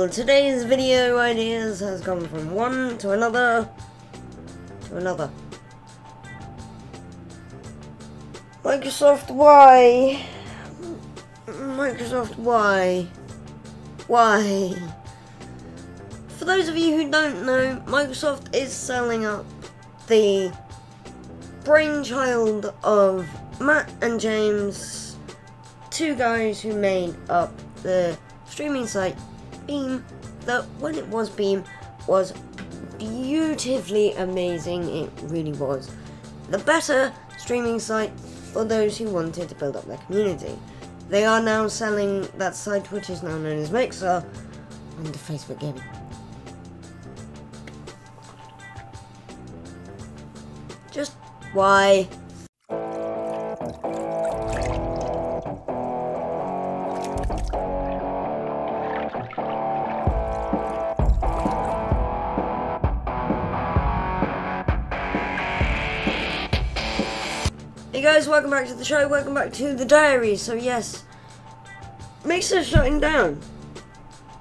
Well, today's video ideas has gone from one to another to another. Microsoft, why? Microsoft, why? Why? For those of you who don't know, Microsoft is selling up the brainchild of Matt and James, two guys who made up the streaming site Beam, that when it was Beam was beautifully amazing. It really was the better streaming site for those who wanted to build up their community. They are now selling that site, which is now known as Mixer, onto Facebook Gaming. Just why? Hey guys, welcome back to the show, welcome back to the diary. So yes, Mixer shutting down.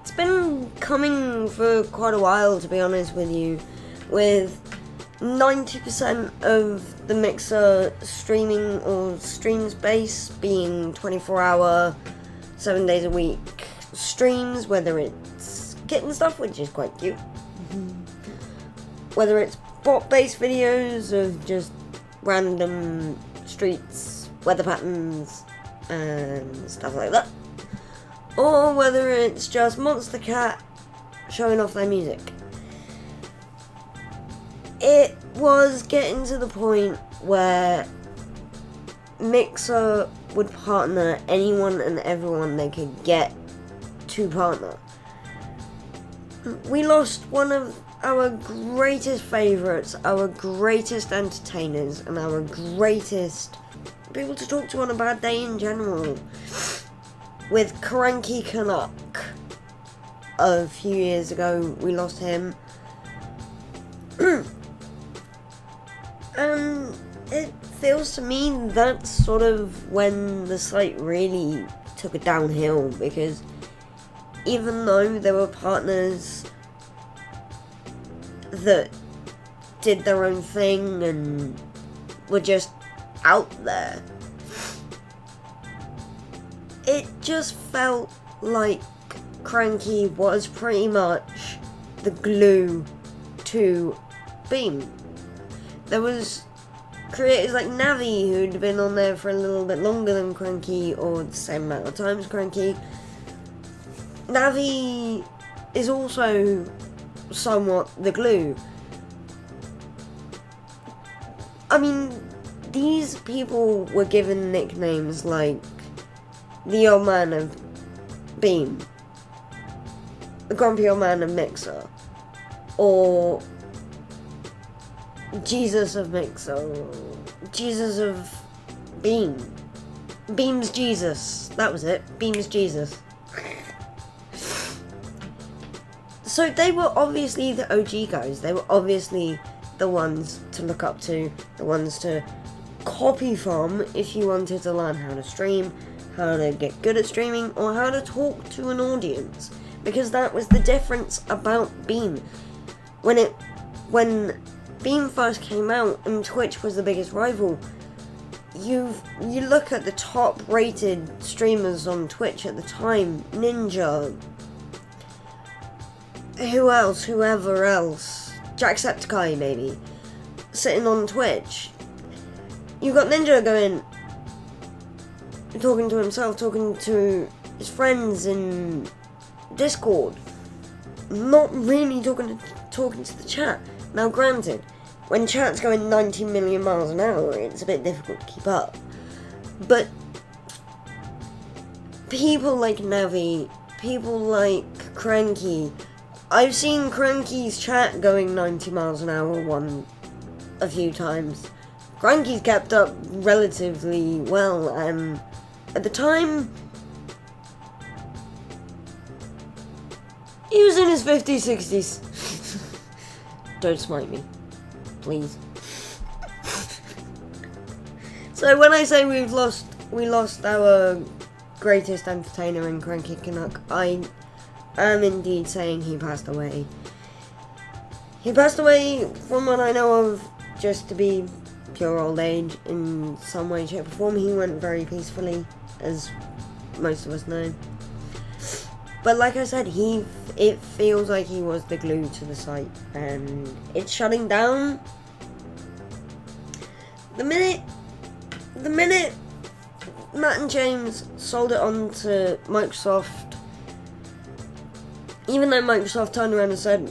It's been coming for quite a while, to be honest with you, with 90% of the Mixer streaming or stream space being 24-hour, 7 days a week streams, whether it's kitten stuff, which is quite cute, whether it's bot-based videos of just random streets, weather patterns, and stuff like that, or whether it's just Monstercat showing off their music. It was getting to the point where Mixer would partner anyone and everyone they could get to partner. We lost one of our greatest favourites, our greatest entertainers, and our greatest people to talk to on a bad day in general, with Cranky Canuck. A few years ago, we lost him. And it feels to me that's sort of when the site really took it downhill, because even though there were partners that did their own thing and were just out there, it just felt like Cranky was pretty much the glue to Beam. There was creators like Navi who'd been on there for a little bit longer than Cranky, or the same amount of time as Cranky. Navi is also somewhat the glue. I mean, these people were given nicknames like the Old Man of Beam, the Grumpy Old Man of Mixer, or Jesus of Mixer, or Jesus of Beam. Beam's Jesus, that was it, Beam's Jesus. So they were obviously the OG guys, they were obviously the ones to look up to, the ones to copy from if you wanted to learn how to stream, how to get good at streaming, or how to talk to an audience. Because that was the difference about Beam. When Beam first came out and Twitch was the biggest rival, you look at the top rated streamers on Twitch at the time, Ninja, whoever else, Jacksepticeye maybe, sitting on Twitch. You got Ninja going, talking to himself, talking to his friends in Discord, not really talking to the chat. Now granted, when chat's going 90 million miles an hour, it's a bit difficult to keep up. But people like Navi, people like Cranky, I've seen Cranky's chat going 90 miles an hour a few times. Cranky's kept up relatively well, and at the time, he was in his 50s, 60s. Don't smite me, please. So when I say we lost our greatest entertainer in Cranky Canuck, I am indeed saying he passed away. He passed away, from what I know of, just to be pure old age in some way, shape or form. He went very peacefully, as most of us know. But like I said, it feels like he was the glue to the site, and it's shutting down. The minute Matt and James sold it on to Microsoft, even though Microsoft turned around and said,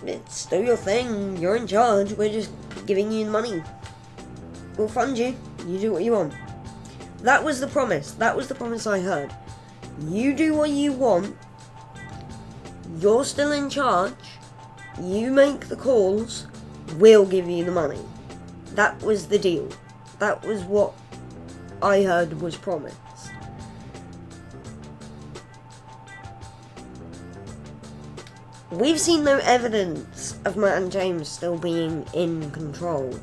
it's still your thing, you're in charge, we're just giving you money. We'll fund you, you do what you want. That was the promise. That was the promise I heard. You do what you want, you're still in charge, you make the calls, we'll give you the money. That was the deal. That was what I heard was promised. We've seen no evidence of Matt and James still being in control.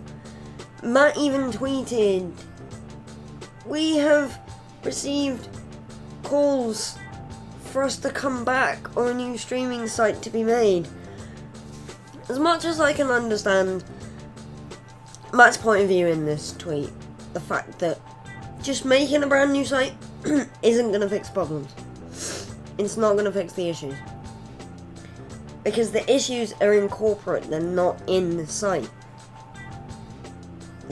Matt even tweeted, "We have received calls for us to come back or a new streaming site to be made." As much as I can understand Matt's point of view in this tweet, the fact that just making a brand new site isn't going to fix problems. It's not going to fix the issues. Because the issues are in corporate, they're not in the site.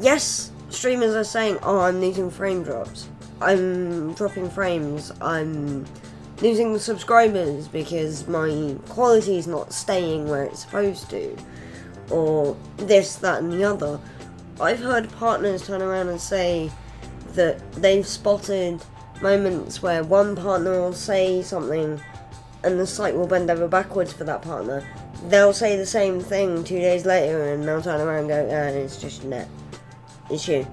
Yes, streamers are saying, oh, I'm losing frame drops. I'm dropping frames. I'm losing subscribers because my quality is not staying where it's supposed to. Or this, that, and the other. I've heard partners turn around and say that they've spotted moments where one partner will say something and the site will bend over backwards for that partner. They'll say the same thing 2 days later and they'll turn around and go, it's just your net. It's you.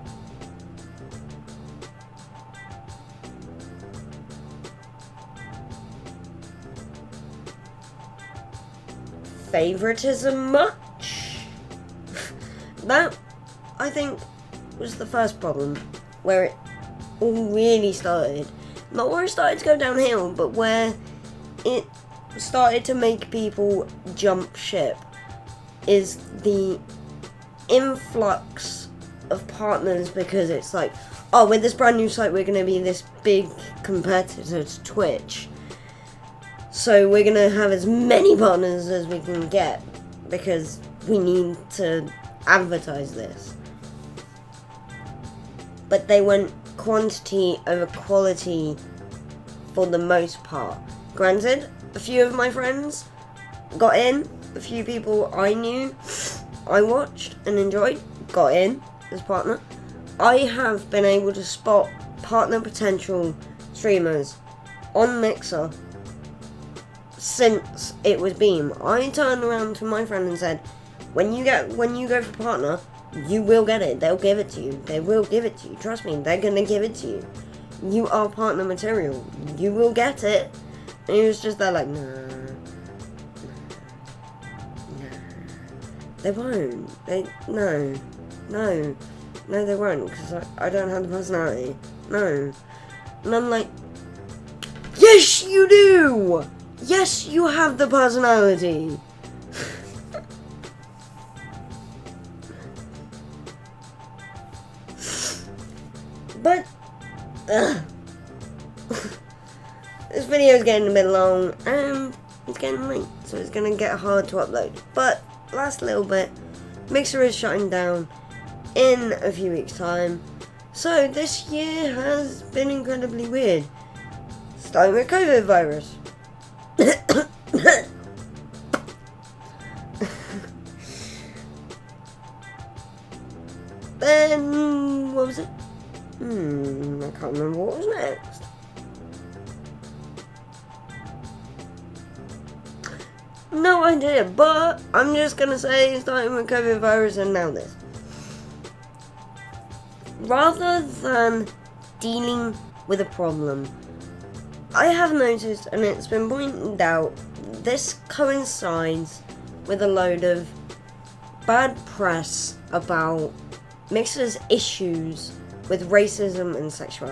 Favoritism much? That, I think, was the first problem, where it all really started. Not where it started to go downhill, but where it started to make people jump ship, is the influx of partners, because it's like, oh, with this brand new site we're going to be this big competitor to Twitch, so we're going to have as many partners as we can get because we need to advertise this. But they went quantity over quality for the most part. Granted, a few of my friends got in, a few people I knew, I watched and enjoyed, got in as partner. I have been able to spot partner potential streamers on Mixer since it was Beam. I turned around to my friend and said, when you go for partner, you will get it. They'll give it to you. They will give it to you. Trust me, they're gonna give it to you. You are partner material. You will get it. And he was just there like, nah. They won't. No, they won't, because I don't have the personality. No. And I'm like, yes, you do! Yes, you have the personality. But, this video is getting a bit long, and it's getting late, so it's going to get hard to upload. But, last little bit, Mixer is shutting down in a few weeks' time, so this year has been incredibly weird. Starting with COVID virus. Then, what was it? I can't remember what was next. No idea, but I'm just gonna say starting with COVID virus and now this. Rather than dealing with a problem, I have noticed, and it's been pointed out, this coincides with a load of bad press about Mixer's issues with racism and sexual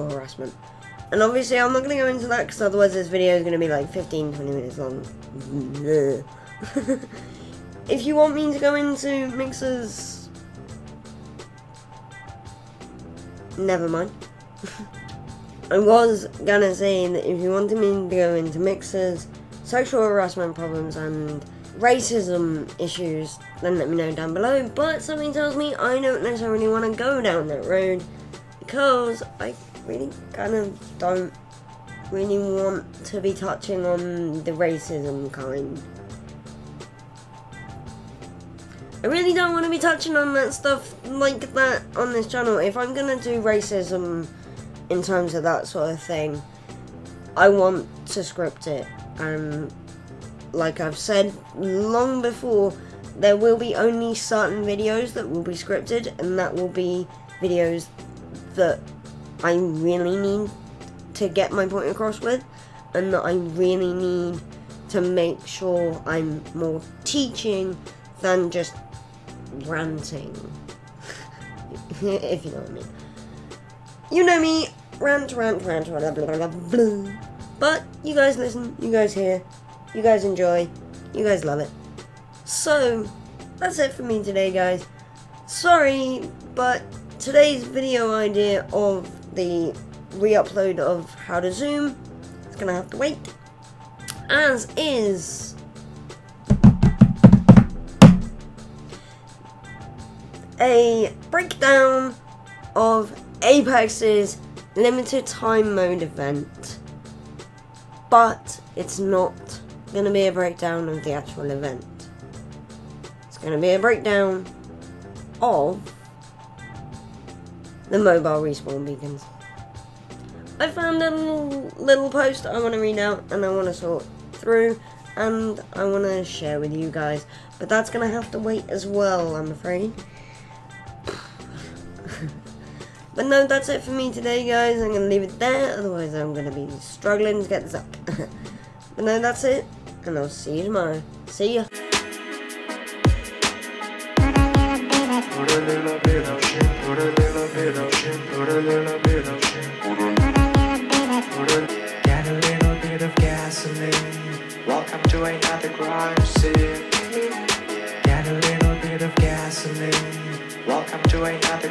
harassment. And obviously I'm not going to go into that because otherwise this video is going to be like 15-20 minutes long. If you want me to go into Mixer's... Never mind. I was gonna say that if you wanted me to go into Mixer's sexual harassment problems and racism issues, then let me know down below, but something tells me I don't necessarily want to go down that road because I really kind of don't really want to be touching on the racism kind. I really don't want to be touching on that stuff like that on this channel. If I'm gonna do racism in terms of that sort of thing, I want to script it. And like I've said long before, there will be only certain videos that will be scripted, and that will be videos that I really need to get my point across with, and that I really need to make sure I'm more teaching than just ranting. If you know what I mean. You know me, rant, blah, blah, blah, blah. But you guys listen, you guys hear, you guys enjoy, you guys love it. So, that's it for me today, guys. Sorry, but today's video idea of the re-upload of How to Zoom is gonna have to wait. As is a breakdown of Apex's limited time mode event, but it's not going to be a breakdown of the actual event. It's going to be a breakdown of the mobile respawn beacons. I found a little post I want to read out and I want to sort through and I want to share with you guys, but that's going to have to wait as well, I'm afraid. But no, that's it for me today, guys. I'm going to leave it there, otherwise I'm going to be struggling to get this up. But no, that's it, and I'll see you tomorrow. See ya. Put a little bit of shit, put a little bit of shit, put a little bit of shit. Get a little bit of gasoline. Welcome to another crime scene. Get a little bit of gasoline. Welcome to another